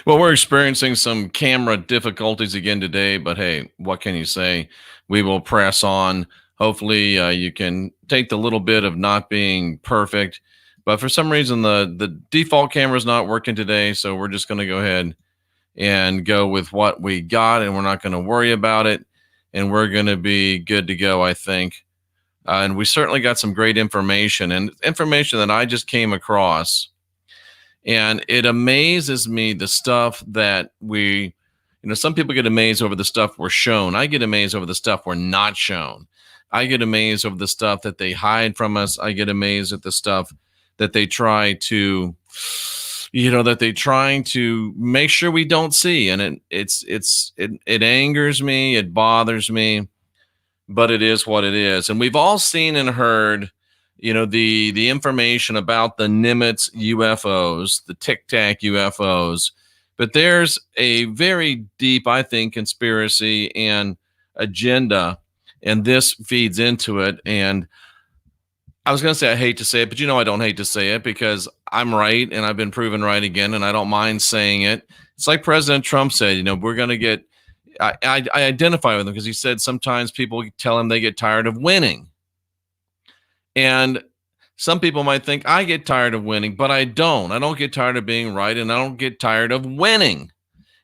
Well, we're experiencing some camera difficulties again today, but hey, what can you say? We will press on. Hopefully, you can take the little bit of not being perfect, but for some reason, the default camera is not working today, so we're just going to go ahead and go with what we got, and we're not going to worry about it, and we're going to be good to go, I think. And we certainly got some great information and information that I just came across. And it amazes me the stuff that some people get amazed over the stuff we're shown. I get amazed over the stuff we're not shown. I get amazed over the stuff that they hide from us. I get amazed at the stuff that they try to, make sure we don't see. And it angers me. It bothers me, but it is what it is. And we've all seen and heard the information about the Nimitz UFOs, the Tic Tac UFOs, but there's a very deep, I think, conspiracy and agenda, and this feeds into it. And I was going to say I hate to say it, but I don't hate to say it because I'm right, and I've been proven right again, and I don't mind saying it. It's like President Trump said, we're going to get. I identify with him because he said sometimes people tell him they get tired of winning. And some people might think I get tired of winning, but I don't. I don't get tired of being right, and I don't get tired of winning.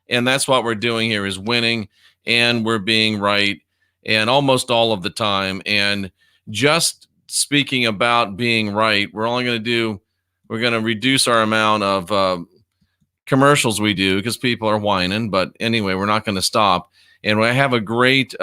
And that's what we're doing here is winning, and we're being right, and almost all of the time. And just speaking about being right, we're going to reduce our amount of commercials we do because people are whining. But anyway, we're not going to stop. And I have a great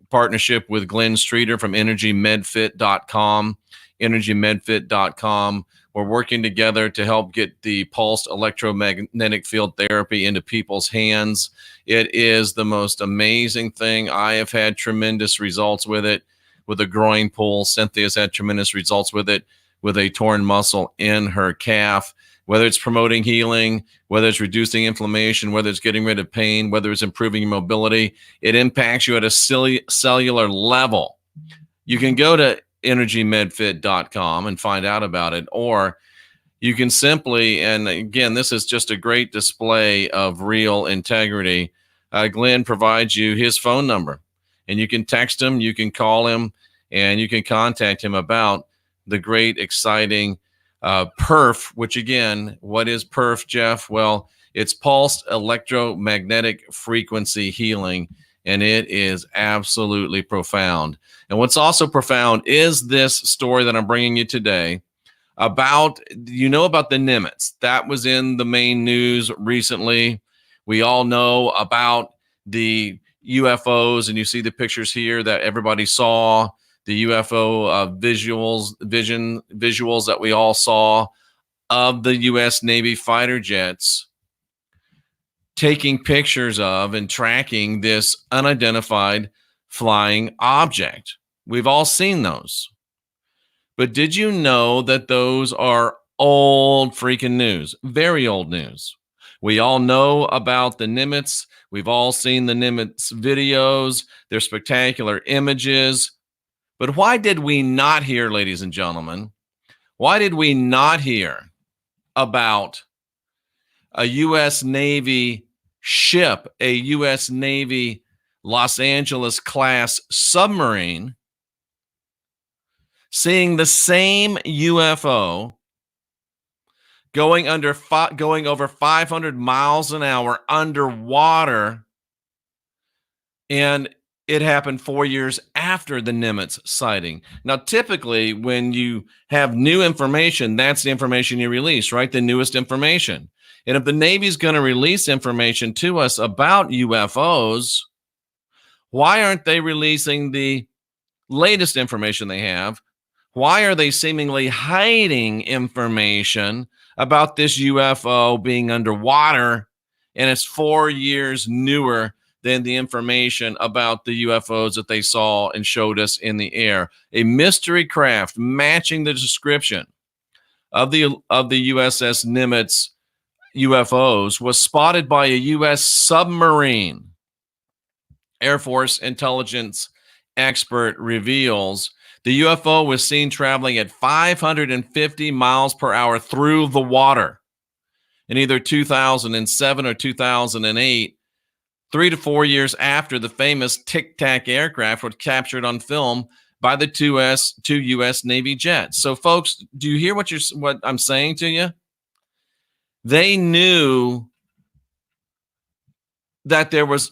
partnership with Glenn Streeter from EnergyMedFit.com. EnergyMedFit.com. We're working together to help get the pulsed electromagnetic field therapy into people's hands. It is the most amazing thing. I have had tremendous results with it. With a groin pull, Cynthia's had tremendous results with it, with a torn muscle in her calf. Whether it's promoting healing, whether it's reducing inflammation, whether it's getting rid of pain, whether it's improving your mobility, it impacts you at a cellular level. You can go to EnergyMedFit.com and find out about it, or you can simply, and again, this is just a great display of real integrity. Glenn provides you his phone number, and you can text him, you can call him, and you can contact him about the great, exciting PERF, which again, what is PERF, Jeff? Well, it's pulsed electromagnetic frequency healing, and it is absolutely profound. And what's also profound is this story that I'm bringing you today about the Nimitz. That was in the main news recently. We all know about the UFOs, and you see the pictures here that everybody saw. The UFO visuals that we all saw of the U.S. Navy fighter jets taking pictures of and tracking this unidentified flying object. We've all seen those. But did you know that those are old freaking news? Very old news. We all know about the Nimitz. We've all seen the Nimitz videos. They're spectacular images. But why did we not hear, ladies and gentlemen, why did we not hear about a U.S. Navy ship, a U.S. Navy Los Angeles class submarine, seeing the same UFO going over 500 miles an hour underwater, and it happened 4 years after the Nimitz sighting. Now, typically, when you have new information, that's the information you release, right? The newest information. And if the Navy's going to release information to us about UFOs, why aren't they releasing the latest information they have? Why are they seemingly hiding information about this UFO being underwater, and it's 4 years newer than the information about the UFOs that they saw and showed us in the air? A mystery craft matching the description of the USS Nimitz UFOs was spotted by a U.S. submarine. Air Force intelligence expert reveals the UFO was seen traveling at 550 miles per hour through the water. in either 2007 or 2008, 3 to 4 years after the famous Tic Tac aircraft was captured on film by the two U.S. Navy jets. So, folks, do you hear what I'm saying to you? They knew that there was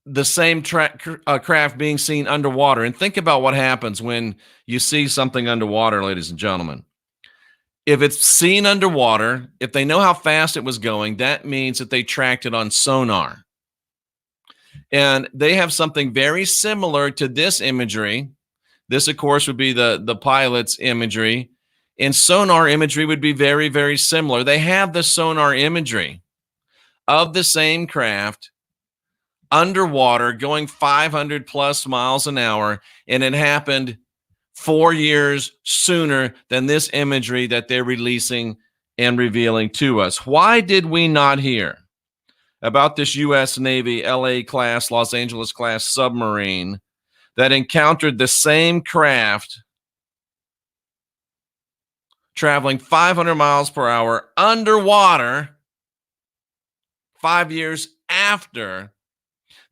the same craft being seen underwater. And think about what happens when you see something underwater, ladies and gentlemen. If it's seen underwater, if they know how fast it was going, that means that they tracked it on sonar. And they have something very similar to this imagery. This, of course, would be the pilot's imagery. And sonar imagery would be very, very similar. They have the sonar imagery of the same craft underwater going 500 plus miles an hour. And it happened 4 years sooner than this imagery that they're releasing and revealing to us. Why did we not hear about this U.S. Navy LA class, Los Angeles class submarine that encountered the same craft traveling 500 miles per hour underwater 5 years after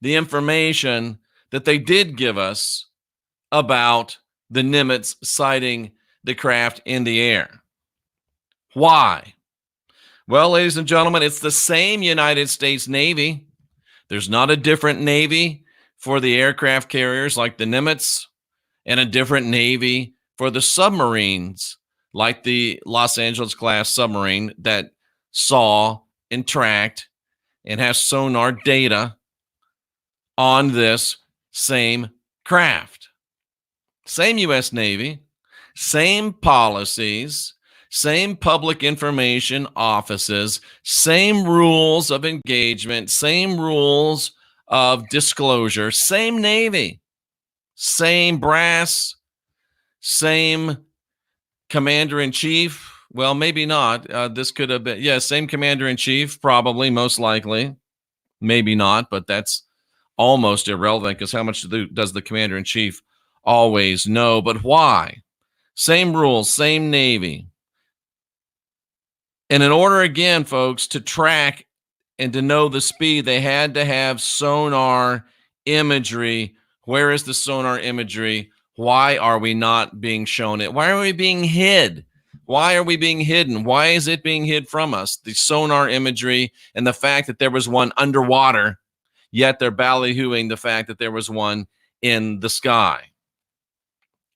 the information that they did give us about the Nimitz sighting the craft in the air? Why? Well, ladies and gentlemen, it's the same United States Navy. There's not a different Navy for the aircraft carriers like the Nimitz and a different Navy for the submarines like the Los Angeles class submarine that saw and tracked and has sonar data on this same craft. Same U.S. Navy, same policies, same public information offices, same rules of engagement, same rules of disclosure, same Navy, same brass, same commander-in-chief. Well, maybe not. This could have been, same commander-in-chief, probably, most likely. Maybe not, but that's almost irrelevant because how much does the commander-in-chief always know? But why? Same rules, same Navy. And in order, again, folks, to track and to know the speed, they had to have sonar imagery. Where is the sonar imagery? Why are we not being shown it? Why are we being hid? Why are we being hidden? Why is it being hid from us? The sonar imagery and the fact that there was one underwater, yet they're ballyhooing the fact that there was one in the sky.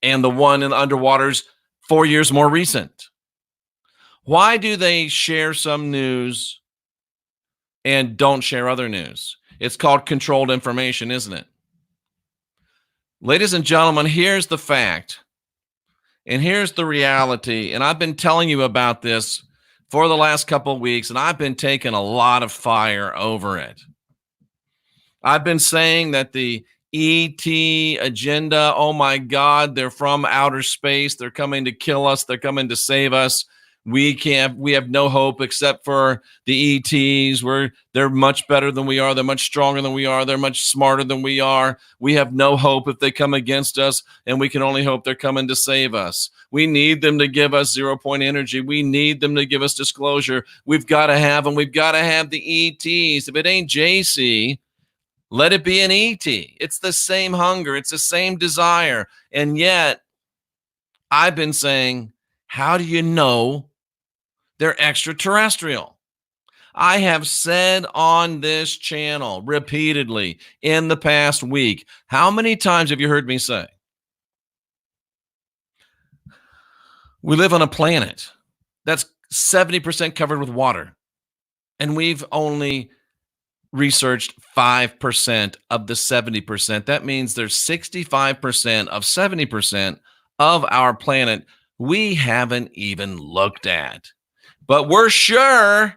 And the one in the underwater's 4 years more recent. Why do they share some news and don't share other news? It's called controlled information, isn't it? Ladies and gentlemen, here's the fact, and here's the reality, and I've been telling you about this for the last couple of weeks, and I've been taking a lot of fire over it. I've been saying that the ET agenda, oh my God, they're from outer space. They're coming to kill us. They're coming to save us. We have no hope except for the ETs. They're much better than we are. They're much stronger than we are. They're much smarter than we are. We have no hope if they come against us, and we can only hope they're coming to save us. We need them to give us 0-point energy. We need them to give us disclosure. We've got to have them. We've got to have the ETs. If it ain't JC, let it be an ET. It's the same hunger. It's the same desire. And yet, I've been saying, how do you know they're extraterrestrial? I have said on this channel repeatedly in the past week, how many times have you heard me say? We live on a planet that's 70% covered with water, and we've only researched 5% of the 70%. That means there's 65% of 70% of our planet we haven't even looked at. But we're sure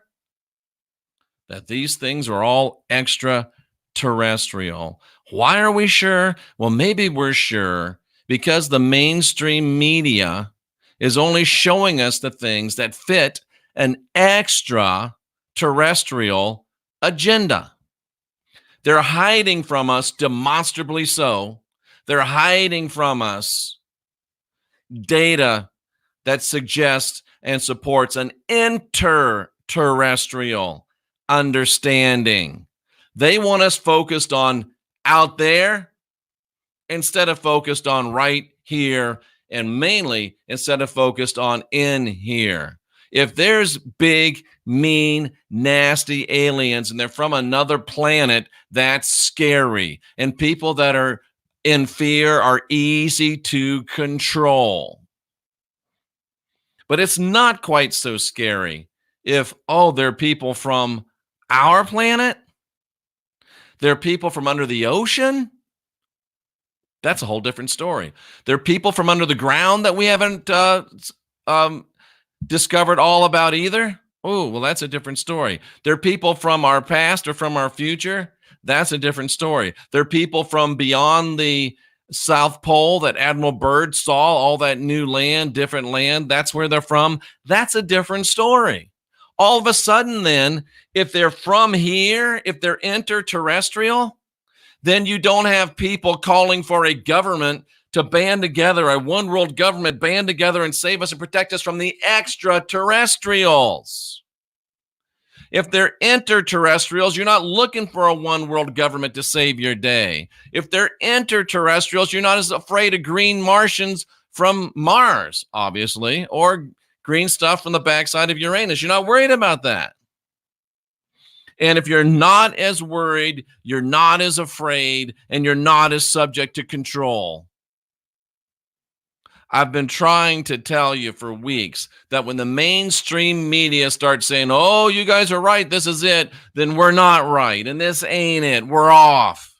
that these things are all extraterrestrial. Why are we sure? Well, maybe we're sure because the mainstream media is only showing us the things that fit an extraterrestrial agenda. They're hiding from us, demonstrably so. They're hiding from us data that suggests and supports an interdimensional terrestrial understanding. They want us focused on out there instead of focused on right here, and mainly instead of focused on in here. If there's big, mean, nasty aliens and they're from another planet, that's scary. And people that are in fear are easy to control. But it's not quite so scary if, they're people from our planet. They're people from under the ocean. That's a whole different story. They're people from under the ground that we haven't discovered all about either. Oh, well, that's a different story. They're people from our past or from our future. That's a different story. They're people from beyond the South Pole that Admiral Byrd saw, all that new land, different land. That's where they're from. That's a different story. All of a sudden, then, if they're from here, if they're interterrestrial, then you don't have people calling for a government to band together, a one world government band together and save us and protect us from the extraterrestrials. If they're interterrestrials, you're not looking for a one world government to save your day. If they're interterrestrials, you're not as afraid of green Martians from Mars, obviously, or green stuff from the backside of Uranus. You're not worried about that. And if you're not as worried, you're not as afraid, and you're not as subject to control. I've been trying to tell you for weeks that when the mainstream media starts saying, oh, you guys are right, this is it, then we're not right, and this ain't it, we're off.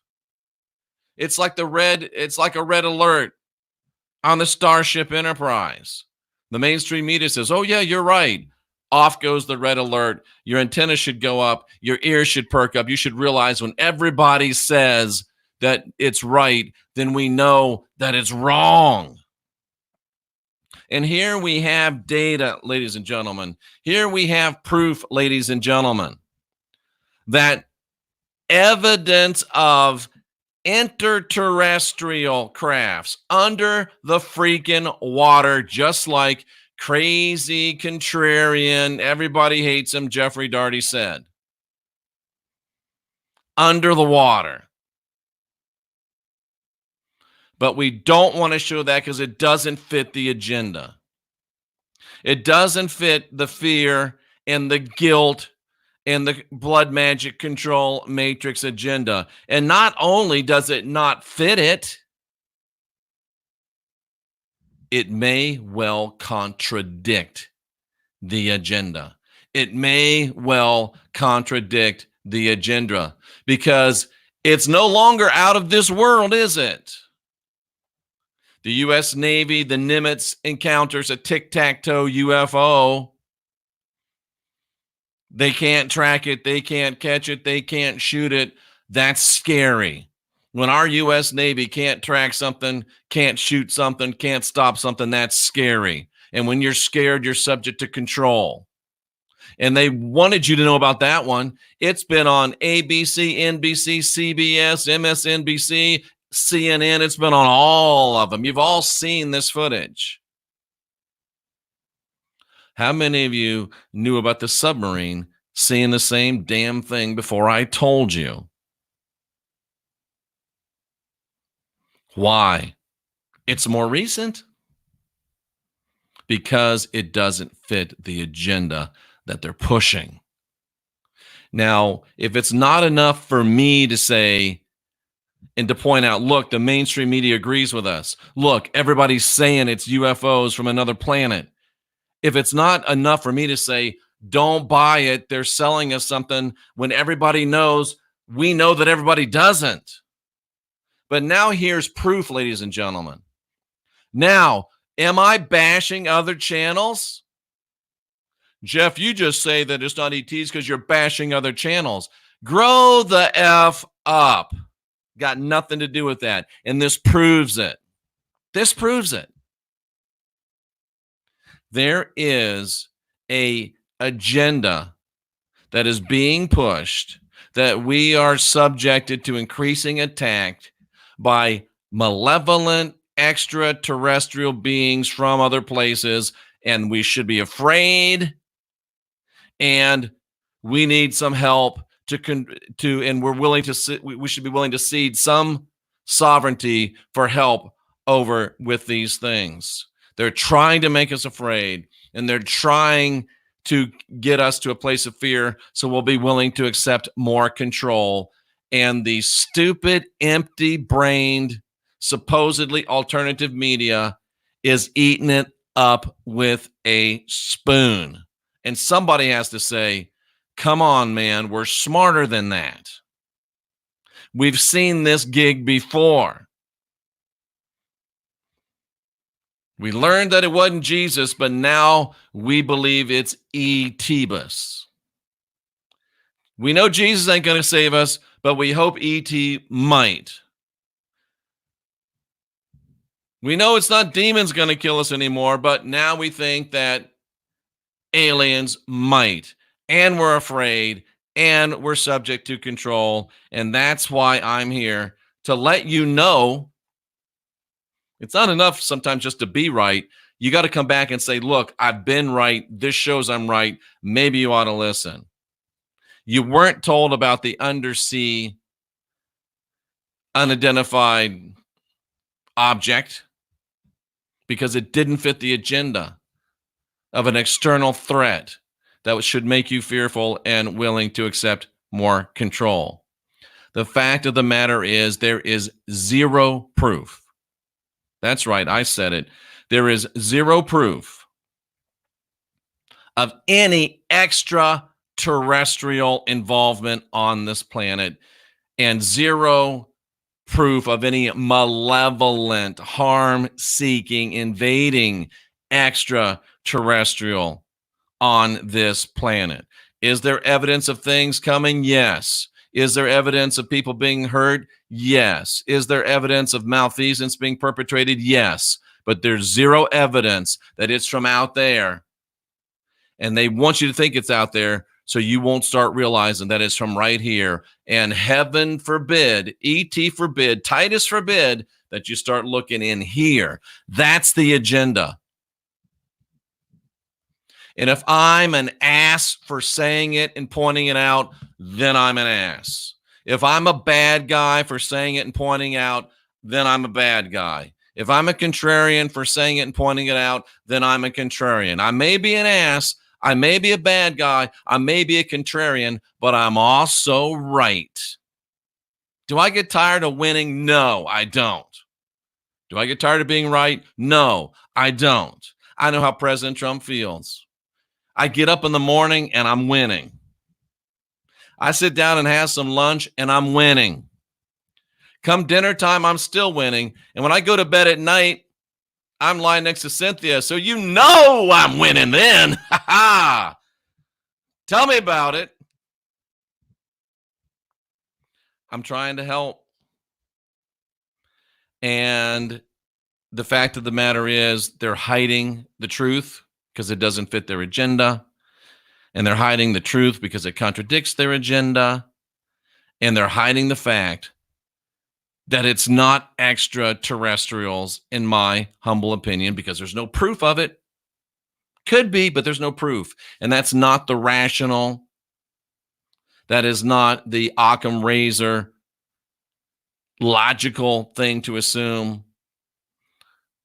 It's like a red alert on the Starship Enterprise. The mainstream media says, oh yeah, you're right. Off goes the red alert. Your antenna should go up. Your ears should perk up. You should realize when everybody says that it's right, then we know that it's wrong. And here we have data, ladies and gentlemen. Here we have proof, ladies and gentlemen, that evidence of interterrestrial crafts under the freaking water, just like crazy, contrarian, everybody hates him, Jeffrey Daugherty said. Under the water. But we don't want to show that because it doesn't fit the agenda. It doesn't fit the fear and the guilt and the blood magic control matrix agenda. And not only does it not fit it, it may well contradict the agenda. It may well contradict the agenda because it's no longer out of this world, is it? The U.S. Navy, the Nimitz encounters a tic-tac-toe UFO. They can't track it. They can't catch it. They can't shoot it. That's scary. When our U.S. Navy can't track something, can't shoot something, can't stop something, that's scary. And when you're scared, you're subject to control. And they wanted you to know about that one. It's been on ABC, NBC, CBS, MSNBC, CNN. It's been on all of them. You've all seen this footage. How many of you knew about the submarine seeing the same damn thing before I told you? Why? It's more recent. Because it doesn't fit the agenda that they're pushing. Now, if it's not enough for me to say and to point out, look, the mainstream media agrees with us. Look, everybody's saying it's UFOs from another planet. If it's not enough for me to say, don't buy it, they're selling us something, when everybody knows, we know that everybody doesn't. But now here's proof, ladies and gentlemen. Now, am I bashing other channels? Jeff, you just say that it's not ETs because you're bashing other channels. Grow the F up. Got nothing to do with that. And this proves it. This proves it. There is an agenda that is being pushed that we are subjected to increasing attack by malevolent extraterrestrial beings from other places, and we should be afraid and we need some help and we're willing to, we should be willing to cede some sovereignty for help over with these things. They're trying to make us afraid, and they're trying to get us to a place of fear, so we'll be willing to accept more control. And the stupid, empty-brained, supposedly alternative media is eating it up with a spoon. And somebody has to say, come on, man, we're smarter than that. We've seen this gig before. We learned that it wasn't Jesus, but now we believe it's E.T.bus. We know Jesus ain't going to save us, but we hope E.T. might. We know it's not demons going to kill us anymore, but now we think that aliens might. And we're afraid, and we're subject to control. And that's why I'm here to let you know it's not enough sometimes just to be right. You got to come back and say, look, I've been right. This shows I'm right. Maybe you ought to listen. You weren't told about the undersea unidentified object because it didn't fit the agenda of an external threat that should make you fearful and willing to accept more control. The fact of the matter is there is zero proof. That's right, I said it. There is zero proof of any extraterrestrial involvement on this planet, and zero proof of any malevolent, harm-seeking, invading extraterrestrial on this planet. Is there evidence of things coming? Yes. Is there evidence of people being hurt? Yes. Is there evidence of malfeasance being perpetrated? Yes. But there's zero evidence that it's from out there. And they want you to think it's out there so you won't start realizing that it's from right here. And heaven forbid, E.T. forbid, Titus forbid, that you start looking in here. That's the agenda. And if I'm an ass for saying it and pointing it out, then I'm an ass. If I'm a bad guy for saying it and pointing out, then I'm a bad guy. If I'm a contrarian for saying it and pointing it out, then I'm a contrarian. I may be an ass, I may be a bad guy, I may be a contrarian, but I'm also right. Do I get tired of winning? No, I don't. Do I get tired of being right? No, I don't. I know how President Trump feels. I get up in the morning and I'm winning. I sit down and have some lunch and I'm winning. Come dinner time, I'm still winning. And when I go to bed at night, I'm lying next to Cynthia. So you know I'm winning then. Ha ha. Tell me about it. I'm trying to help. And the fact of the matter is they're hiding the truth because it doesn't fit their agenda. And they're hiding the truth because it contradicts their agenda. And they're hiding the fact that it's not extraterrestrials, in my humble opinion, because there's no proof of it. Could be, but there's no proof. And that's not the rational. That is not the Occam razor logical thing to assume.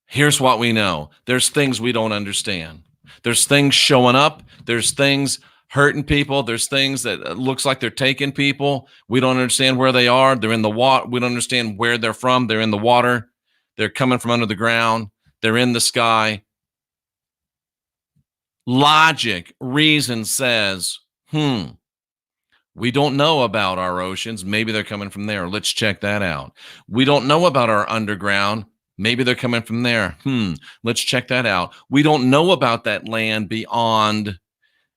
Here's what we know. There's things we don't understand. There's things showing up. There's things hurting people. There's things that looks like they're taking people. We don't understand where they are. They're in the water. We don't understand where they're from. They're in the water. They're coming from under the ground. They're in the sky. Logic, reason says, we don't know about our oceans. Maybe they're coming from there. Let's check that out. We don't know about our underground. Maybe they're coming from there. Let's check that out. We don't know about that land beyond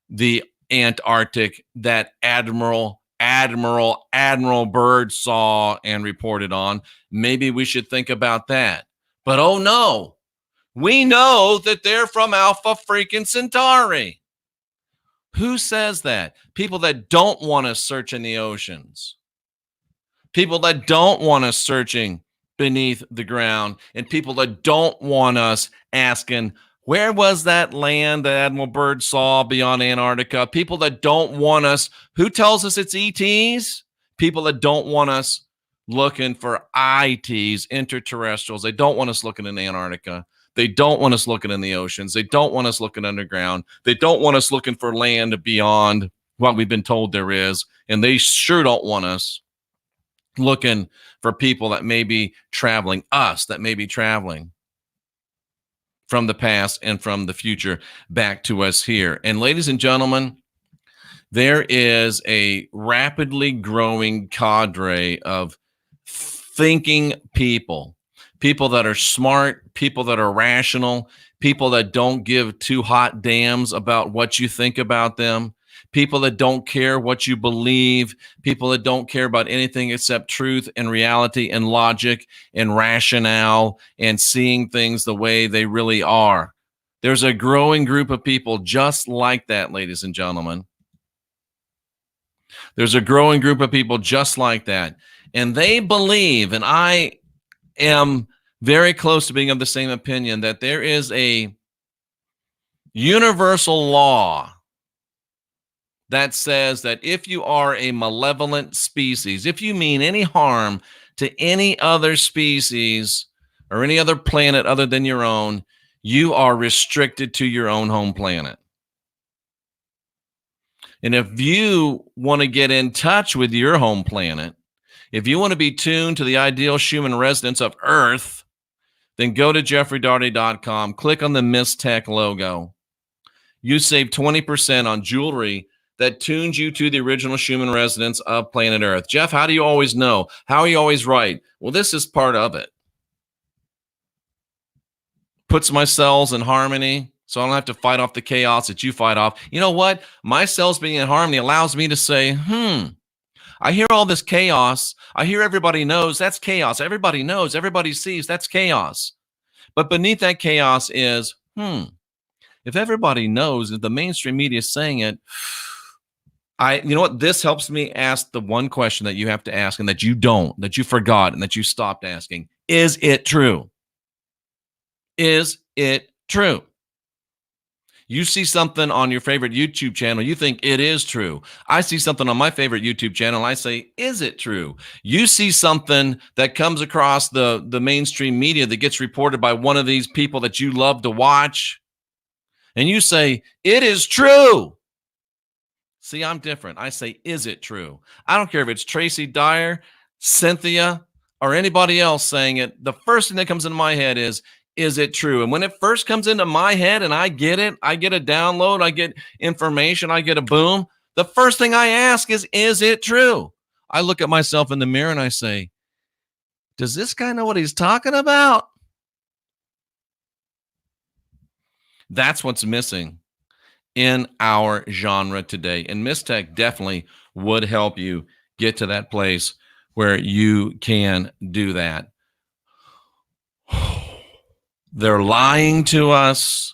the Antarctic that Admiral Byrd saw and reported on. Maybe we should think about that. But oh no, we know that they're from Alpha freaking Centauri. Who says that? People that don't want us searching the oceans. People that don't want us searching beneath the ground, and people that don't want us asking Where was that land that Admiral Byrd saw beyond Antarctica? People that don't want us. Who tells us it's ETs? People that don't want us looking for ITs, extraterrestrials. They don't want us looking in Antarctica. They don't want us looking in the oceans. They don't want us looking underground. They don't want us looking for land beyond what we've been told there is. And they sure don't want us looking for people that may be traveling, us that may be traveling from the past and from the future back to us here. And ladies and gentlemen, there is a rapidly growing cadre of thinking people, people that are smart, people that are rational, people that don't give two hot damns about what you think about them, people that don't care what you believe, people that don't care about anything except truth and reality and logic and rationale and seeing things the way they really are. There's a growing group of people just like that, ladies and gentlemen. There's a growing group of people just like that. And they believe, and I am very close to being of the same opinion, that there is a universal law that says that if you are a malevolent species, if you mean any harm to any other species or any other planet other than your own, you are restricted to your own home planet. And if you want to get in touch with your home planet, if you want to be tuned to the ideal human residents of Earth, then go to jeffreydaugherty.com, click on the Miss Tech logo. You save 20% on jewelry that tunes you to the original human residents of planet Earth. Jeff, how do you always know? How are you always right? Well, this is part of it. Puts my cells in harmony, so I don't have to fight off the chaos that you fight off. You know what? My cells being in harmony allows me to say, I hear all this chaos. I hear everybody knows that's chaos. Everybody knows, everybody sees that's chaos. But beneath that chaos is, if everybody knows, if the mainstream media is saying it, you know what? This helps me ask the one question that you have to ask and that you don't, that you forgot and that you stopped asking. Is it true? Is it true? You see something on your favorite YouTube channel, you think it is true. I see something on my favorite YouTube channel, I say, is it true? You see something that comes across the mainstream media that gets reported by one of these people that you love to watch, and you say, it is true. See, I'm different. I say, is it true? I don't care if it's Tracy Dyer, Cynthia, or anybody else saying it. The first thing that comes into my head is it true? And when it first comes into my head and I get it, I get a download, I get information, I get a boom, the first thing I ask is it true? I look at myself in the mirror and I say, does this guy know what he's talking about? That's what's missing in our genre today. And Miss Tech definitely would help you get to that place where you can do that. They're lying to us.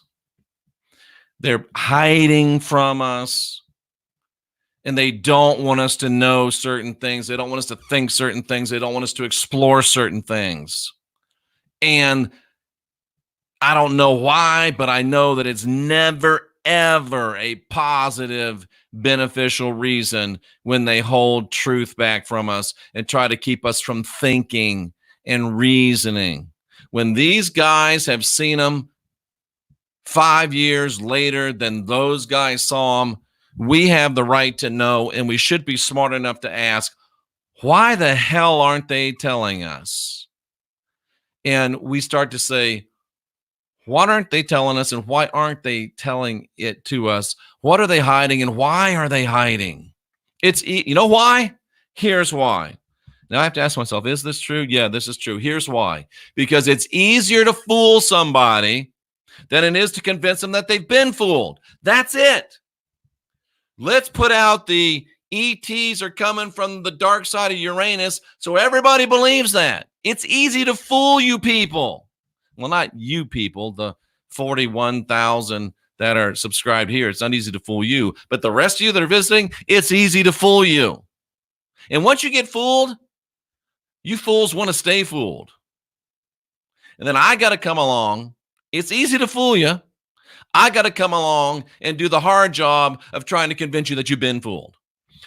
They're hiding from us. And they don't want us to know certain things. They don't want us to think certain things. They don't want us to explore certain things. And I don't know why, but I know that it's never, ever a positive, beneficial reason when they hold truth back from us and try to keep us from thinking and reasoning. When these guys have seen them 5 years later than those guys saw them, we have the right to know, and we should be smart enough to ask, why the hell aren't they telling us? And we start to say, what aren't they telling us, and why aren't they telling it to us? What are they hiding, and why are they hiding? You know why? Here's why. Now I have to ask myself, is this true? Yeah, this is true. Here's why. Because it's easier to fool somebody than it is to convince them that they've been fooled. That's it. Let's put out the ETs are coming from the dark side of Uranus so everybody believes that. It's easy to fool you people. Well, not you people, the 41,000 that are subscribed here. It's not easy to fool you. But the rest of you that are visiting, it's easy to fool you. And once you get fooled, you fools want to stay fooled. And then I got to come along. It's easy to fool you. I got to come along and do the hard job of trying to convince you that you've been fooled.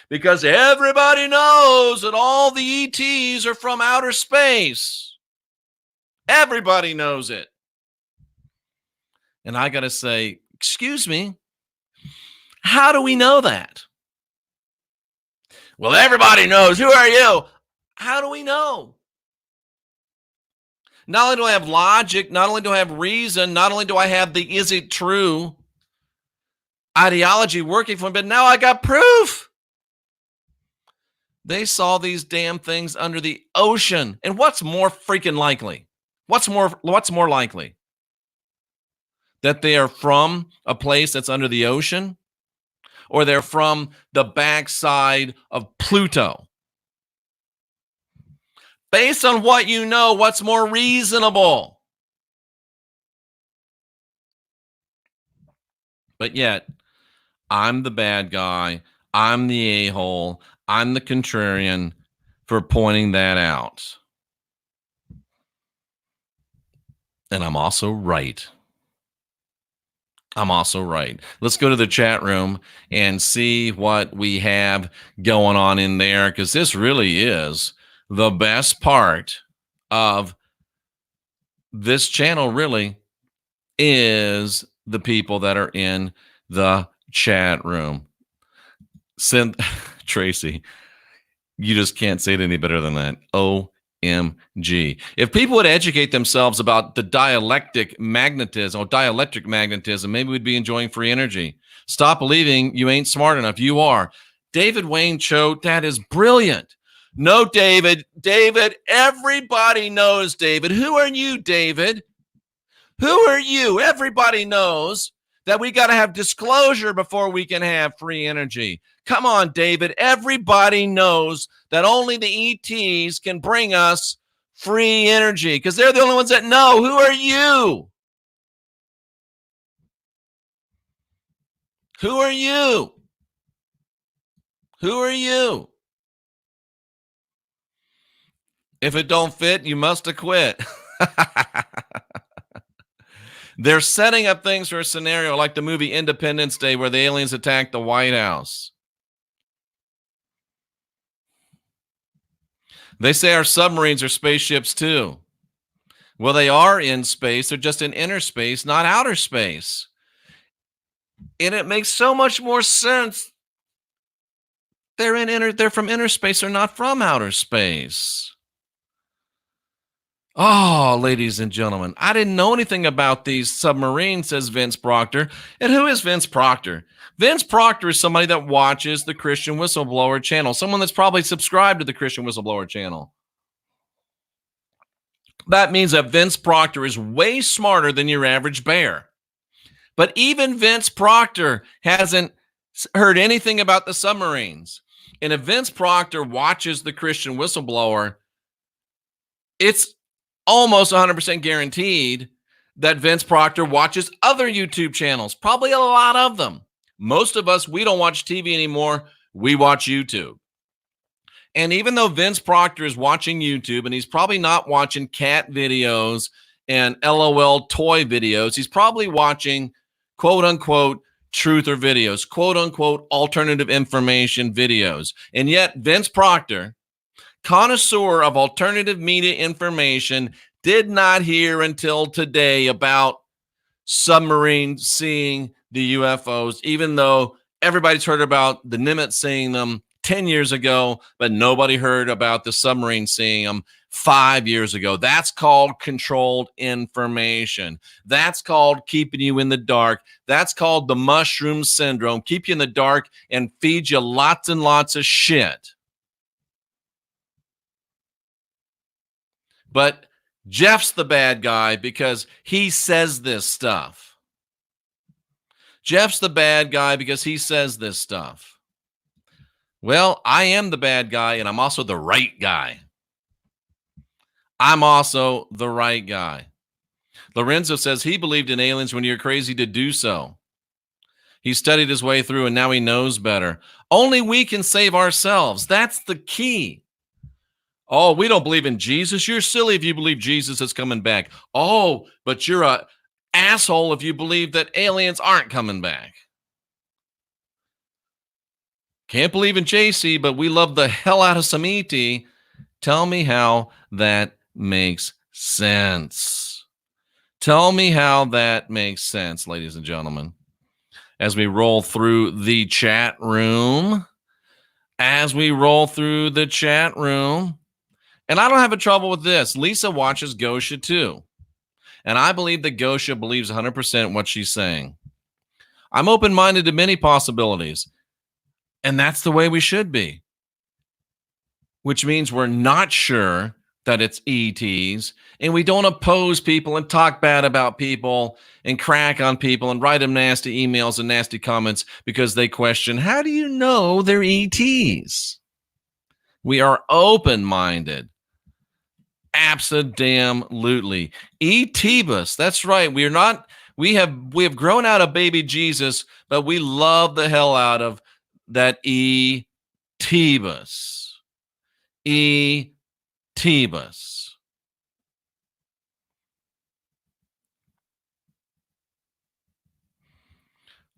Because everybody knows that all the ETs are from outer space. Everybody knows it. And I got to say, excuse me, how do we know that? Well, everybody knows. Who are you? How do we know? Not only do I have logic, not only do I have reason, not only do I have the is it true ideology working for me, but now I got proof. They saw these damn things under the ocean. And what's more freaking likely? What's more likely? That they are from a place that's under the ocean, or they're from the backside of Pluto? Based on what you know, what's more reasonable? But yet, I'm the bad guy. I'm the a-hole. I'm the contrarian for pointing that out. And I'm also right. Let's go to the chat room and see what we have going on in there, because this really is the best part of this channel, really, is the people that are in the chat room. Tracy, you just can't say it any better than that. OMG. If people would educate themselves about the dielectric magnetism, maybe we'd be enjoying free energy. Stop believing you ain't smart enough. You are. David Wayne Cho, that is brilliant. No, David, everybody knows, David. Who are you, David? Who are you? Everybody knows that we got to have disclosure before we can have free energy. Come on, David. Everybody knows that only the ETs can bring us free energy because they're the only ones that know. Who are you? Who are you? Who are you? If it don't fit, you must have quit. They're setting up things for a scenario like the movie Independence Day where the aliens attacked the White House. They say our submarines are spaceships too. Well, they are in space. They're just in inner space, not outer space. And it makes so much more sense. They're from inner space. They're not from outer space. Oh, ladies and gentlemen, I didn't know anything about these submarines, says Vince Proctor. And who is Vince Proctor? Vince Proctor is somebody that watches the Christian Whistleblower channel, someone that's probably subscribed to the Christian Whistleblower channel. That means that Vince Proctor is way smarter than your average bear. But even Vince Proctor hasn't heard anything about the submarines. And if Vince Proctor watches the Christian Whistleblower, it's almost 100% guaranteed that Vince Proctor watches other YouTube channels, probably a lot of them. Most of us, we don't watch TV anymore. We watch YouTube. And even though Vince Proctor is watching YouTube, and he's probably not watching cat videos and LOL toy videos, he's probably watching quote unquote truther videos, quote unquote alternative information videos. And yet Vince Proctor, connoisseur of alternative media information, did not hear until today about submarines seeing the UFOs, even though everybody's heard about the Nimitz seeing them 10 years ago, but nobody heard about the submarine seeing them 5 years ago. That's called controlled information. That's called keeping you in the dark. That's called the mushroom syndrome. Keep you in the dark and feed you lots and lots of shit. But Jeff's the bad guy because he says this stuff. Jeff's the bad guy because he says this stuff. Well, I am the bad guy, and I'm also the right guy. I'm also the right guy. Lorenzo says he believed in aliens when you're crazy to do so. He studied his way through, and now he knows better. Only we can save ourselves. That's the key. Oh, we don't believe in Jesus. You're silly if you believe Jesus is coming back. Oh, but you're a asshole if you believe that aliens aren't coming back. Can't believe in JC, but we love the hell out of some ET. Tell me how that makes sense. Tell me how that makes sense, ladies and gentlemen. As we roll through the chat room, and I don't have a trouble with this. Lisa watches Gosha too. And I believe that Gosha believes 100% what she's saying. I'm open-minded to many possibilities. And that's the way we should be. Which means we're not sure that it's ETs. And we don't oppose people and talk bad about people and crack on people and write them nasty emails and nasty comments because they question, how do you know they're ETs? We are open-minded. Absolutely. E-T-bus. That's right. We have grown out of baby Jesus, but we love the hell out of that E-T-bus. E-T-bus.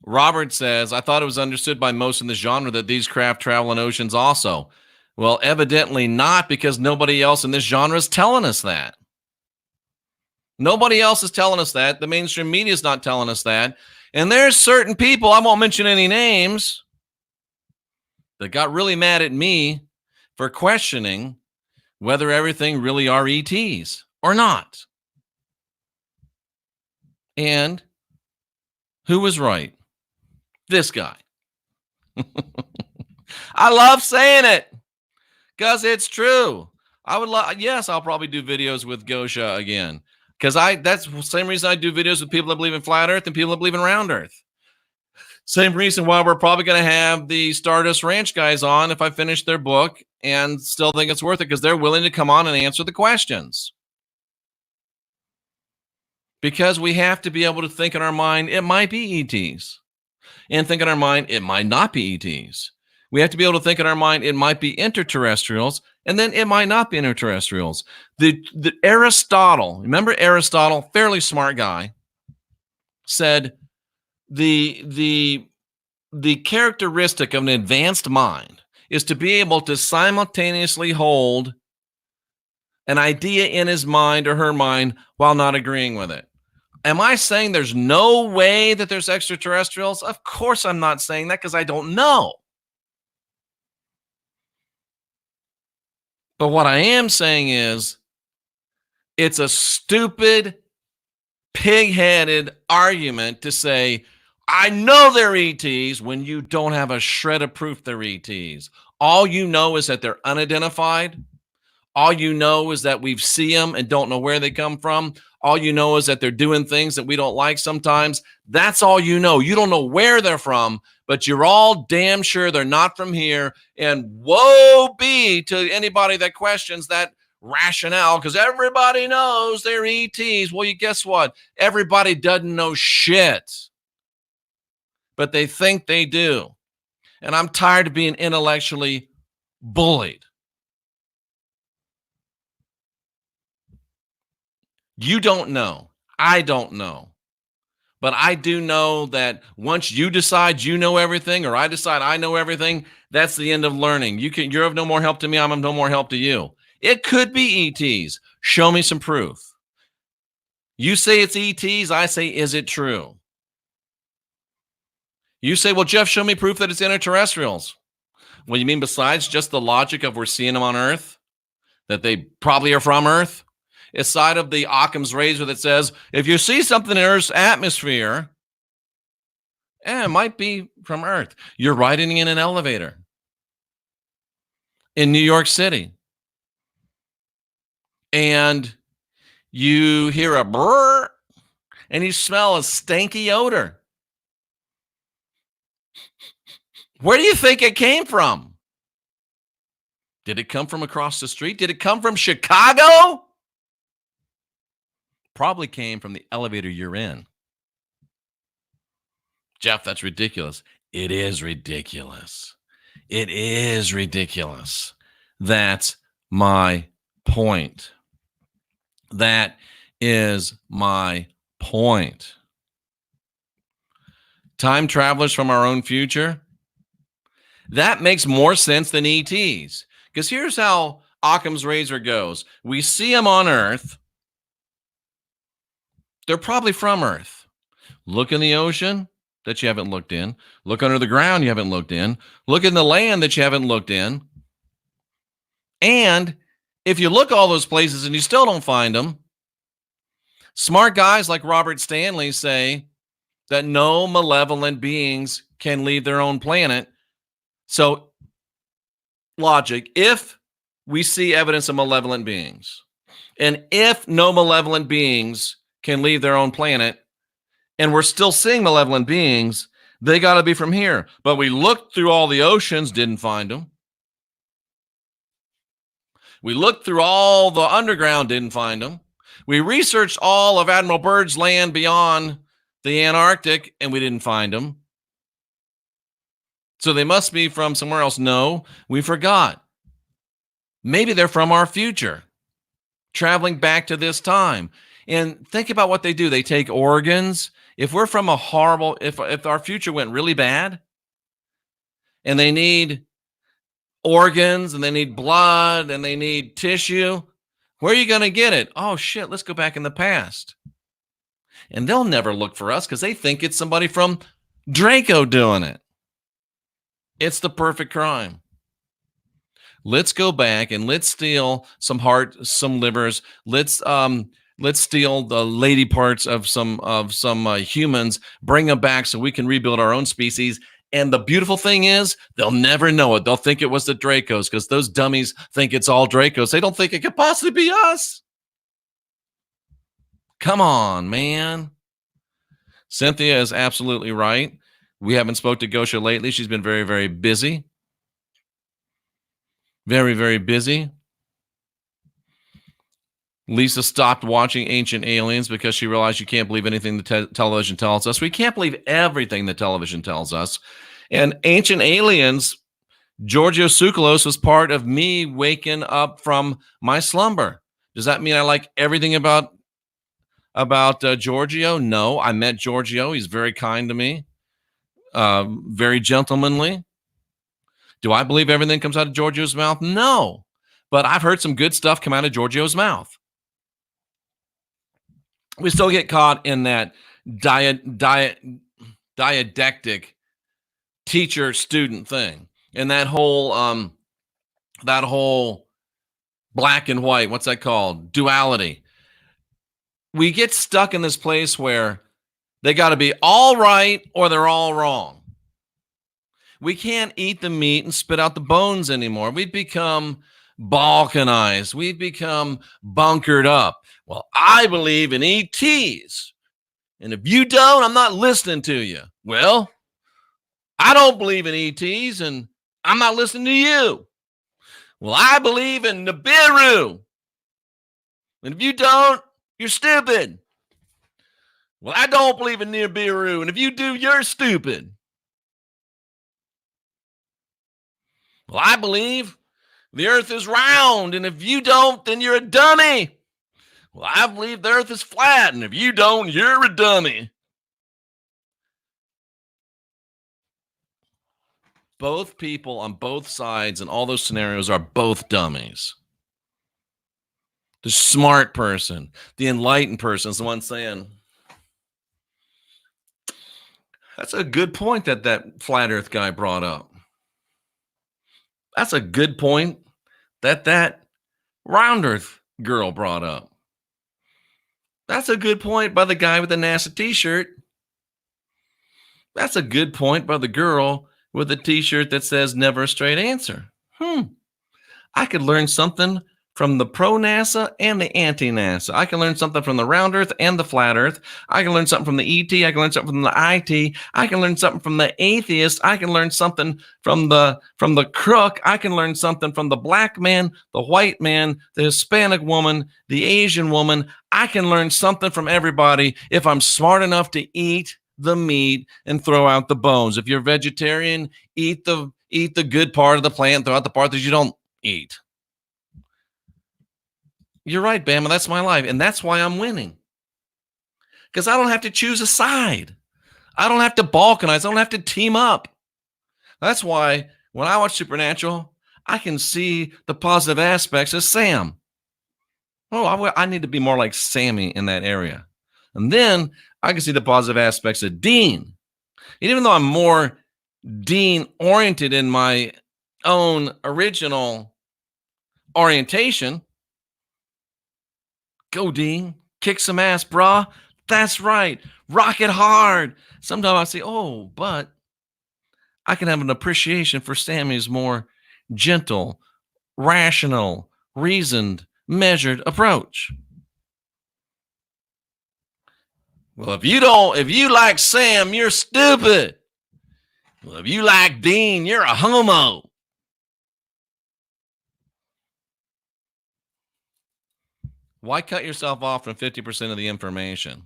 Robert says, I thought it was understood by most in the genre that these craft travel in oceans also. Well, evidently not, because nobody else in this genre is telling us that. Nobody else is telling us that. The mainstream media is not telling us that. And there's certain people, I won't mention any names, that got really mad at me for questioning whether everything really are ETs or not. And who was right? This guy. I love saying it. Because it's true. Yes, I'll probably do videos with Gosha again. Because that's the same reason I do videos with people that believe in flat earth and people that believe in round earth. Same reason why we're probably going to have the Stardust Ranch guys on if I finish their book and still think it's worth it, because they're willing to come on and answer the questions. Because we have to be able to think in our mind, it might be ETs. And think in our mind, it might not be ETs. We have to be able to think in our mind, it might be interterrestrials, and then it might not be interterrestrials. The Aristotle, remember Aristotle, fairly smart guy, said the characteristic of an advanced mind is to be able to simultaneously hold an idea in his mind or her mind while not agreeing with it. Am I saying there's no way that there's extraterrestrials? Of course I'm not saying that, because I don't know. But what I am saying is it's a stupid, pig-headed argument to say, I know they're ETs, when you don't have a shred of proof they're ETs. All you know is that they're unidentified. All you know is that we see them and don't know where they come from. All you know is that they're doing things that we don't like sometimes. That's all you know. You don't know where they're from, but you're all damn sure they're not from here. And woe be to anybody that questions that rationale, because everybody knows they're ETs. Well, guess what? Everybody doesn't know shit, but they think they do. And I'm tired of being intellectually bullied. You don't know. I don't know. But I do know that once you decide you know everything, or I decide I know everything, that's the end of learning. You're of no more help to me. I'm of no more help to you. It could be ETs. Show me some proof. You say it's ETs. I say, is it true? You say, well, Jeff, show me proof that it's interterrestrials. Well, you mean besides just the logic of we're seeing them on Earth, that they probably are from Earth? Aside of the Occam's razor that says, if you see something in Earth's atmosphere, it might be from Earth. You're riding in an elevator in New York City, and you hear a brrr, and you smell a stanky odor. Where do you think it came from? Did it come from across the street? Did it come from Chicago? Probably came from the elevator you're in. Jeff, that's ridiculous. It is ridiculous. It is ridiculous. That's my point. That is my point. Time travelers from our own future. That makes more sense than ETs. Because here's how Occam's razor goes. We see them on Earth. They're probably from Earth. Look in the ocean that you haven't looked in. Look under the ground you haven't looked in. Look in the land that you haven't looked in. And if you look all those places and you still don't find them, smart guys like Robert Stanley say that no malevolent beings can leave their own planet. So, logic, if we see evidence of malevolent beings, and if no malevolent beings can leave their own planet, and we're still seeing malevolent beings, they got to be from here. But we looked through all the oceans, didn't find them. We looked through all the underground, didn't find them. We researched all of Admiral Byrd's land beyond the Antarctic, and we didn't find them. So they must be from somewhere else. No, we forgot. Maybe they're from our future, traveling back to this time. And think about what they do. They take organs. If we're from a horrible, if our future went really bad, and they need organs, and they need blood, and they need tissue, where are you going to get it? Oh, shit, let's go back in the past. And they'll never look for us because they think it's somebody from Draco doing it. It's the perfect crime. Let's go back and let's steal some heart, some livers. Let's steal the lady parts of some humans, bring them back so we can rebuild our own species. And the beautiful thing is, they'll never know it. They'll think it was the Dracos because those dummies think it's all Dracos. They don't think it could possibly be us. Come on, man. Cynthia is absolutely right. We haven't spoke to Gosha lately. She's been very, very busy. Very, very busy. Lisa stopped watching Ancient Aliens because she realized you can't believe anything the television tells us. We can't believe everything the television tells us. And Ancient Aliens, Giorgio Tsoukalos was part of me waking up from my slumber. Does that mean I like everything about Giorgio? No, I met Giorgio. He's very kind to me, very gentlemanly. Do I believe everything comes out of Giorgio's mouth? No, but I've heard some good stuff come out of Giorgio's mouth. We still get caught in that didactic teacher-student thing, and that whole black and white, what's that called? Duality. We get stuck in this place where they got to be all right or they're all wrong. We can't eat the meat and spit out the bones anymore. We've become balkanized. We've become bunkered up. Well, I believe in ETs. And if you don't, I'm not listening to you. Well, I don't believe in ETs and I'm not listening to you. Well, I believe in Nibiru. And if you don't, you're stupid. Well, I don't believe in Nibiru. And if you do, you're stupid. Well, I believe the earth is round, and if you don't, then you're a dummy. Well, I believe the earth is flat, and if you don't, you're a dummy. Both people on both sides in all those scenarios are both dummies. The smart person, the enlightened person is the one saying, that's a good point that flat earth guy brought up. That's a good point that round earth girl brought up. That's a good point by the guy with the NASA t-shirt. That's a good point by the girl with the t-shirt that says never a straight answer. I could learn something from the pro-NASA and the anti-NASA. I can learn something from the round earth and the flat earth. I can learn something from the ET. I can learn something from the IT. I can learn something from the atheist. I can learn something from the crook. I can learn something from the black man, the white man, the Hispanic woman, the Asian woman. I can learn something from everybody if I'm smart enough to eat the meat and throw out the bones. If you're vegetarian, eat the good part of the plant, throw out the part that you don't eat. You're right, Bama. That's my life. And that's why I'm winning. because I don't have to choose a side. I don't have to balkanize. I don't have to team up. That's why when I watch Supernatural, I can see the positive aspects of Sam. Oh, I need to be more like Sammy in that area. And then I can see the positive aspects of Dean. And even though I'm more Dean oriented in my own original orientation, go Dean, kick some ass, brah. That's right. Rock it hard. Sometimes I say, oh, but I can have an appreciation for Sammy's more gentle, rational, reasoned, measured approach. Well, if you like Sam, you're stupid. Well, if you like Dean, you're a homo. Why cut yourself off from 50% of the information?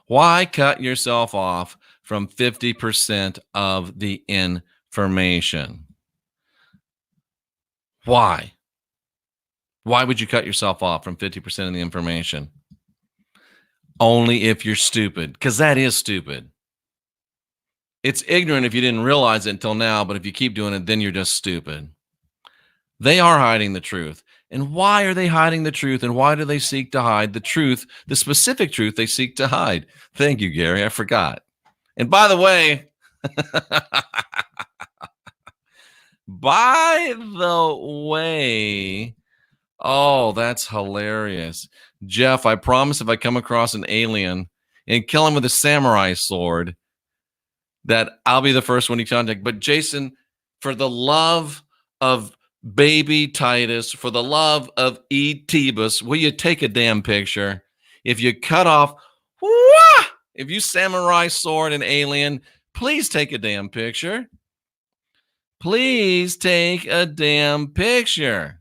Why cut yourself off from 50% of the information? Why? Why would you cut yourself off from 50% of the information? Only if you're stupid, because that is stupid. It's ignorant if you didn't realize it until now, but if you keep doing it, then you're just stupid. They are hiding the truth. And why are they hiding the truth? And why do they seek to hide the truth, the specific truth they seek to hide? Thank you, Gary. I forgot. And by the way, oh, that's hilarious. Jeff, I promise if I come across an alien and kill him with a samurai sword, that I'll be the first one you contact. But Jason, for the love of baby Titus, for the love of Tebus, will you take a damn picture? If you cut off, if you samurai sword an alien, please take a damn picture. Please take a damn picture.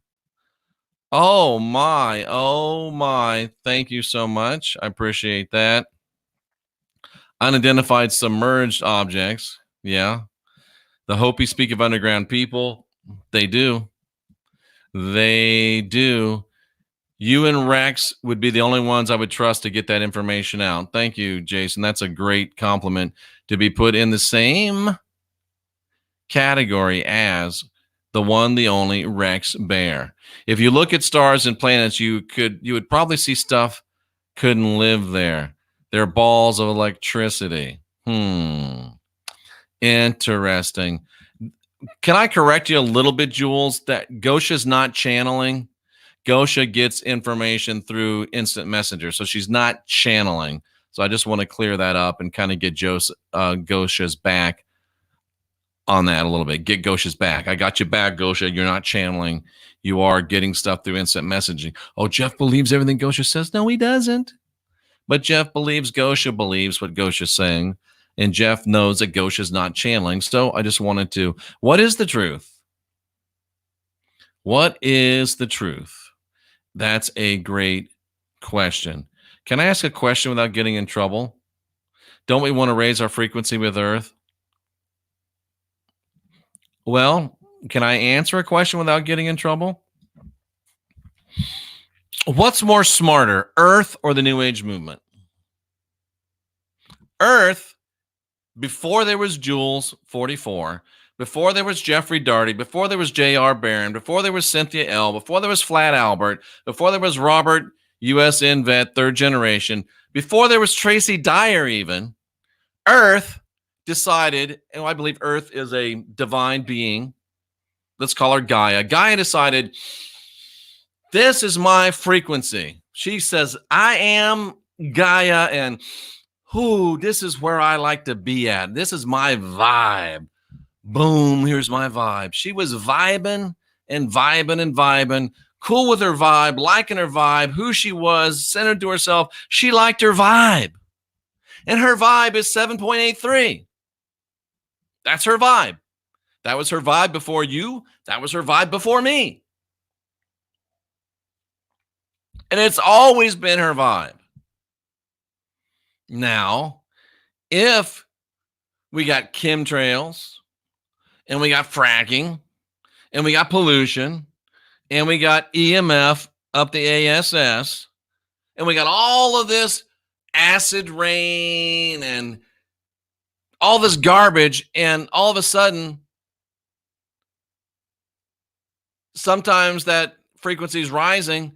Oh my. Thank you so much. I appreciate that. Unidentified submerged objects. Yeah. The Hopi speak of underground people. They do. They do. You and Rex would be the only ones I would trust to get that information out. Thank you, Jason. That's a great compliment to be put in the same category as the one, the only Rex Bear. If you look at stars and planets, you would probably see stuff couldn't live there. They're balls of electricity. Interesting. Can I correct you a little bit, Jules, that Gosha's not channeling? Gosha gets information through instant messenger, so she's not channeling. So I just want to clear that up and kind of get Gosha's back on that a little bit. Get Gosha's back. I got you back, Gosha. You're not channeling. You are getting stuff through instant messaging. Oh, Jeff believes everything Gosha says. No, he doesn't. But Jeff believes Gosha believes what Gosha's saying. And Jeff knows that Gosha's not channeling. So I just wanted to, what is the truth? What is the truth? That's a great question. Can I ask a question without getting in trouble? Don't we want to raise our frequency with Earth? Well, can I answer a question without getting in trouble? What's more smarter, Earth or the New Age movement? Earth, before there was Jules 44, before there was Jeffrey Daugherty, before there was J.R. Barron, before there was Cynthia L., before there was Flat Albert, before there was Robert USN Vet, third generation, before there was Tracy Dyer even, Earth decided, and I believe Earth is a divine being. Let's call her Gaia. Gaia decided, this is my frequency. She says, I am Gaia, and this is where I like to be at. This is my vibe. Boom, here's my vibe. She was vibing and vibing and vibing, cool with her vibe, liking her vibe, who she was, centered to herself. She liked her vibe. And her vibe is 7.83. That's her vibe. That was her vibe before you. That was her vibe before me. And it's always been her vibe. Now, if we got chemtrails, and we got fracking, and we got pollution, and we got EMF up the ASS, and we got all of this acid rain and all this garbage, and all of a sudden, sometimes that frequency is rising.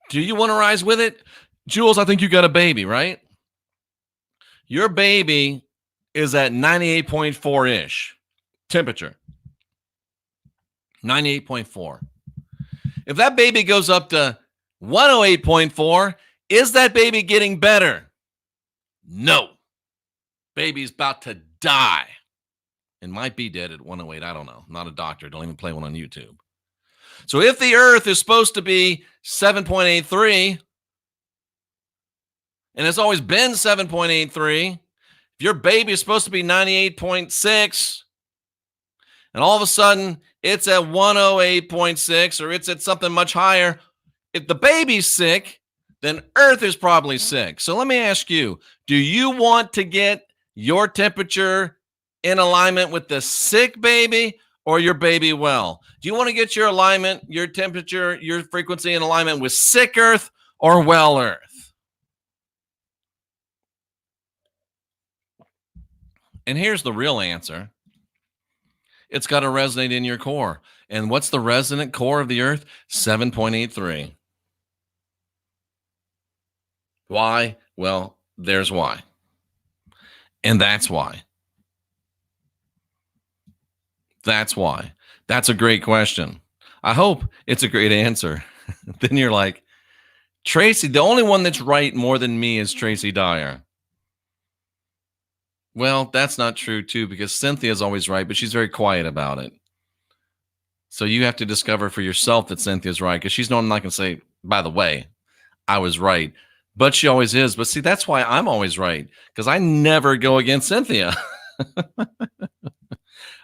Do you want to rise with it? Jules, I think you got a baby, right? Your baby is at 98.4-ish temperature. 98.4. If that baby goes up to 108.4, is that baby getting better? No. Baby's about to die. And might be dead at 108. I don't know. I'm not a doctor. Don't even play one on YouTube. So if the earth is supposed to be 7.83, and it's always been 7.83, if your baby is supposed to be 98.6, and all of a sudden it's at 108.6, or it's at something much higher, if the baby's sick, then earth is probably sick. So let me ask you, do you want to get your temperature in alignment with the sick baby or your baby well? Do you want to get your alignment, your temperature, your frequency in alignment with sick earth or well earth? And here's the real answer. It's got to resonate in your core. And what's the resonant core of the earth? 7.83. Why? Well, there's why. And that's why. That's why. That's a great question. I hope it's a great answer. Then you're like, Tracy, the only one that's right more than me is Tracy Dyer. Well, that's not true, too, because Cynthia's always right, but she's very quiet about it. So you have to discover for yourself that Cynthia's right, because she's not going to say, by the way, I was right. But she always is. But see, that's why I'm always right, because I never go against Cynthia.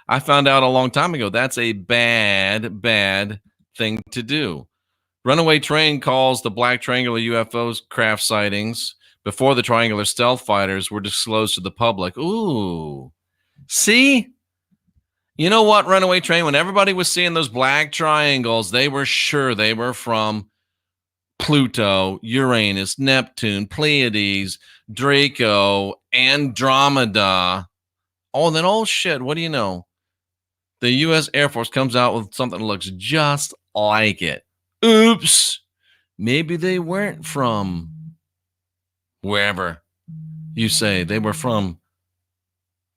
I found out a long time ago that's a bad thing to do. Runaway Train calls the black triangular UFO craft sightings before the triangular stealth fighters were disclosed to the public. Ooh. See? You know what, Runaway Train? When everybody was seeing those black triangles, they were sure they were from Pluto, Uranus, Neptune, Pleiades, Draco, Andromeda. Oh, and then, oh shit, what do you know? The U.S. Air Force comes out with something that looks just like it. Oops. Maybe they weren't from wherever you say. They were from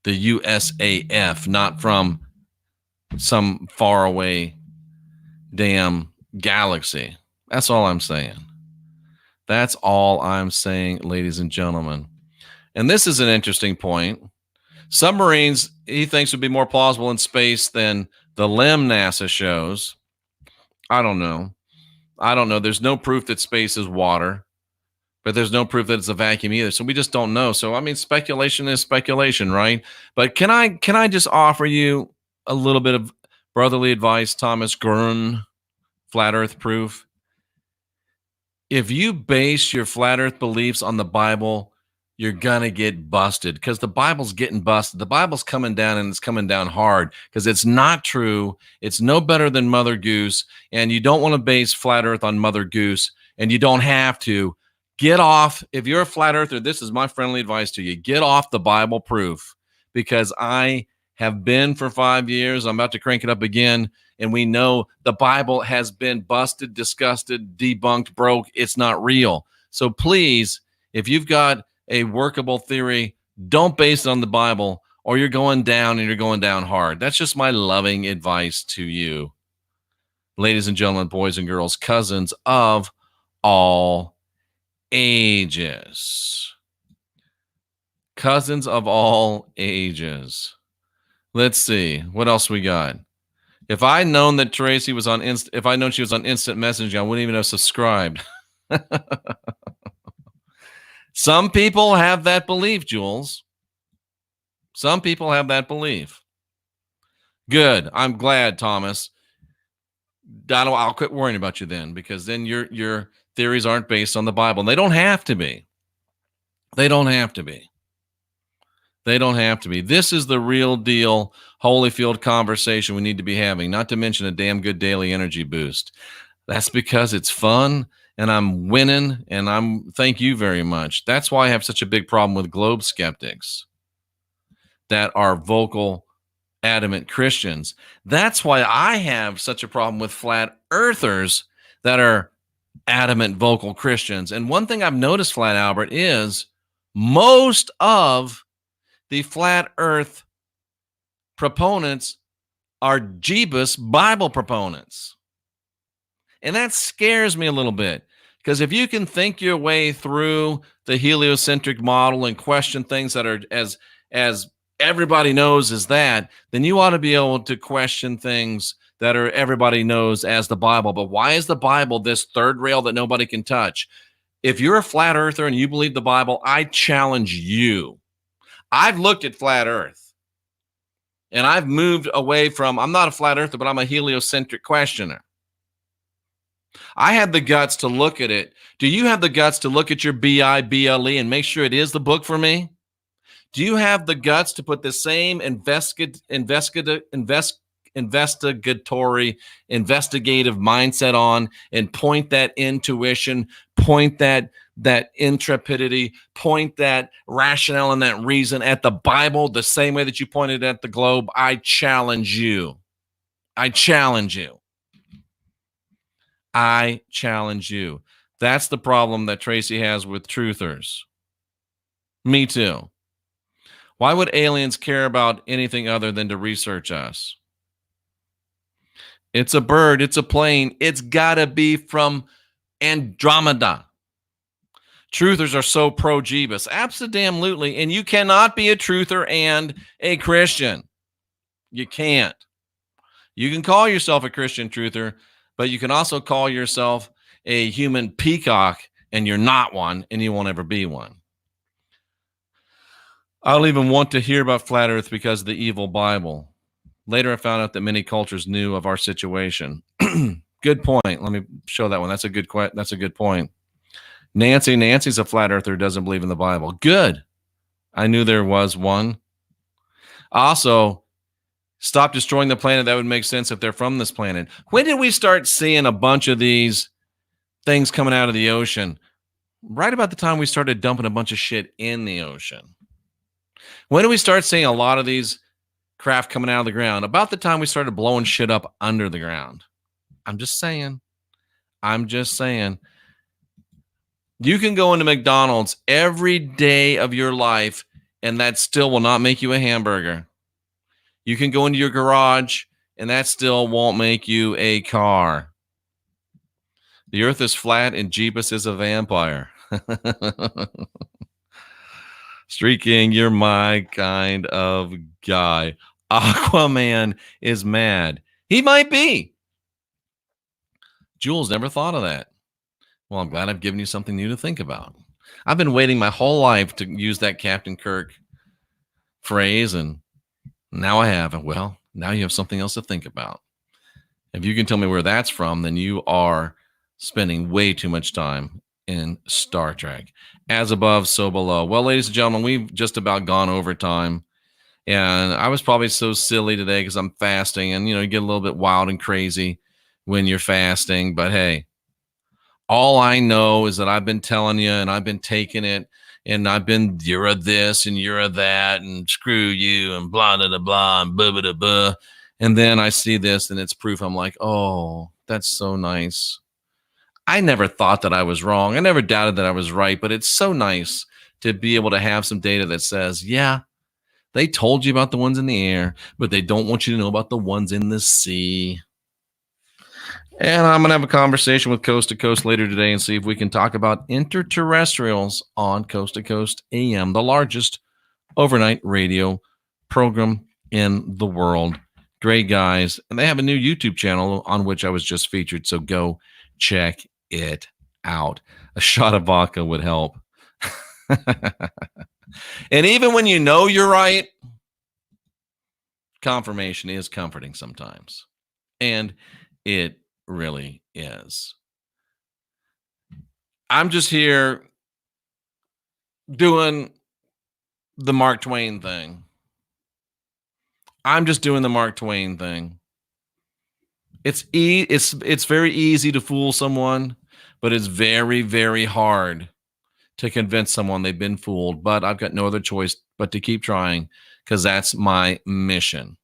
the USAF, not from some faraway damn galaxy. That's all I'm saying. That's all I'm saying, ladies and gentlemen. And this is an interesting point. Submarines, he thinks, would be more plausible in space than the limb NASA shows. I don't know. There's no proof that space is water, but there's no proof that it's a vacuum either. So we just don't know. So, I mean, speculation is speculation, right? But can I just offer you a little bit of brotherly advice, Thomas Grun, flat earth proof? If you base your flat earth beliefs on the Bible, you're going to get busted, because the Bible's getting busted. The Bible's coming down, and it's coming down hard, because it's not true. It's no better than Mother Goose, and you don't want to base flat earth on Mother Goose, and you don't have to. Get off. If you're a flat earther, this is my friendly advice to you. Get off the Bible proof, because I have been for 5 years. I'm about to crank it up again. And we know the Bible has been busted, disgusted, debunked, broke. It's not real. So please, if you've got a workable theory, don't base it on the Bible, or you're going down, and you're going down hard. That's just my loving advice to you. Ladies and gentlemen, boys and girls, cousins of all ages. Cousins of all ages. Let's see. What else we got? If I'd known that Tracy was on if I'd known she was on instant messaging, I wouldn't even have subscribed. Some people have that belief, Jules. Some people have that belief. Good. I'm glad, Thomas. I'll quit worrying about you then, because then your theories aren't based on the Bible. And they don't have to be. They don't have to be. They don't have to be. This is the real deal Holyfield conversation we need to be having, not to mention a damn good daily energy boost. That's because it's fun and I'm winning, and thank you very much. That's why I have such a big problem with globe skeptics that are vocal, adamant Christians. That's why I have such a problem with flat earthers that are adamant, vocal Christians. And one thing I've noticed, Flat Albert, is most of the flat earth proponents are Jeebus Bible proponents. And that scares me a little bit, because if you can think your way through the heliocentric model and question things that are as everybody knows is that, then you ought to be able to question things that are everybody knows as the Bible. But why is the Bible this third rail that nobody can touch? If you're a flat earther and you believe the Bible, I challenge you. I've looked at flat earth and I've moved away from, I'm not a flat earther, but I'm a heliocentric questioner. I had the guts to look at it. Do you have the guts to look at your Bible and make sure it is the book for me? Do you have the guts to put the same investigative mindset on and point that intuition, point that intrepidity, point that rationale and that reason at the Bible the same way that you pointed at the globe? I challenge you. I challenge you. I challenge you. That's the problem that Tracy has with truthers. Me too. Why would aliens care about anything other than to research us? It's a bird. It's a plane. It's got to be from Andromeda. Truthers are so pro-Jeebus. Absolutely. And you cannot be a truther and a Christian. You can't. You can call yourself a Christian truther, but you can also call yourself a human peacock, and you're not one, and you won't ever be one. I don't even want to hear about flat earth because of the evil Bible. Later, I found out that many cultures knew of our situation. Good point. Let me show that one. That's a good point. Nancy's a flat earther who doesn't believe in the Bible. Good. I knew there was one. Also, stop destroying the planet. That would make sense if they're from this planet. When did we start seeing a bunch of these things coming out of the ocean? Right about the time we started dumping a bunch of shit in the ocean. When did we start seeing a lot of these craft coming out of the ground? About the time we started blowing shit up under the ground. I'm just saying. You can go into McDonald's every day of your life, and that still will not make you a hamburger. You can go into your garage, and that still won't make you a car. The earth is flat, and Jeebus is a vampire. Street King, you're my kind of guy. Aquaman is mad. He might be. Jules never thought of that. Well, I'm glad I've given you something new to think about. I've been waiting my whole life to use that Captain Kirk phrase, and now I have. Well, now you have something else to think about. If you can tell me where that's from, then you are spending way too much time in Star Trek. As above, so below. Well, ladies and gentlemen, we've just about gone over time. And I was probably so silly today because I'm fasting. And, you get a little bit wild and crazy when you're fasting. But, hey, all I know is that I've been telling you and I've been taking it. And I've been, you're a this and you're a that and screw you and blah, blah, blah, blah, and blah, blah, blah. And then I see this and it's proof. I'm like, oh, that's so nice. I never thought that I was wrong. I never doubted that I was right, but it's so nice to be able to have some data that says, yeah, they told you about the ones in the air, but they don't want you to know about the ones in the sea. And I'm going to have a conversation with Coast to Coast later today and see if we can talk about interterrestrials on Coast to Coast AM, the largest overnight radio program in the world. Great guys. And they have a new YouTube channel on which I was just featured, so go check it out. A shot of vodka would help. And even when you know you're right, confirmation is comforting sometimes. And it really is. I'm just here doing the Mark Twain thing. It's very easy to fool someone But it's very, very hard to convince someone they've been fooled. But I've got no other choice but to keep trying, because that's my mission,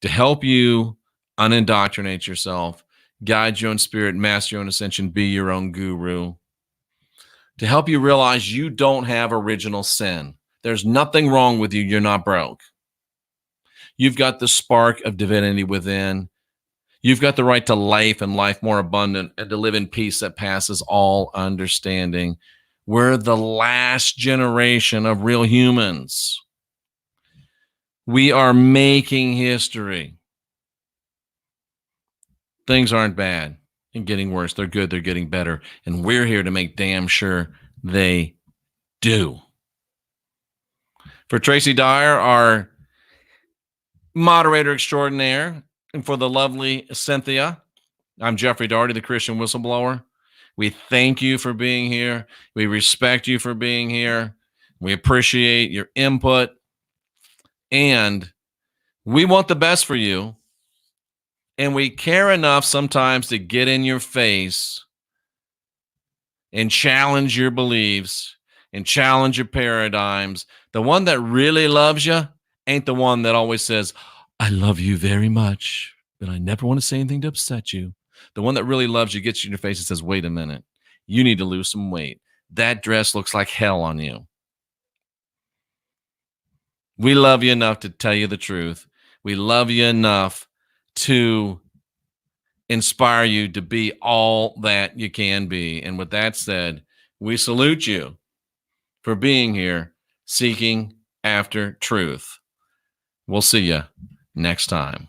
to help you unindoctrinate yourself, guide your own spirit, master your own ascension, be your own guru, to help you realize you don't have original sin. There's nothing wrong with you. You're not broke. You've got the spark of divinity within. You've got the right to life and life more abundant, and to live in peace that passes all understanding. We're the last generation of real humans. We are making history. Things aren't bad and getting worse. They're good. They're getting better. And we're here to make damn sure they do. For Tracy Dyer, our moderator extraordinaire, and for the lovely Cynthia, I'm Jeffrey Daugherty, the Christian Whistleblower. We thank you for being here. We respect you for being here. We appreciate your input. And we want the best for you. And we care enough sometimes to get in your face and challenge your beliefs and challenge your paradigms. The one that really loves you ain't the one that always says, I love you very much, but I never want to say anything to upset you. The one that really loves you gets you in your face and says, wait a minute, you need to lose some weight. That dress looks like hell on you. We love you enough to tell you the truth. We love you enough to inspire you to be all that you can be. And with that said, we salute you for being here, seeking after truth. We'll see you next time.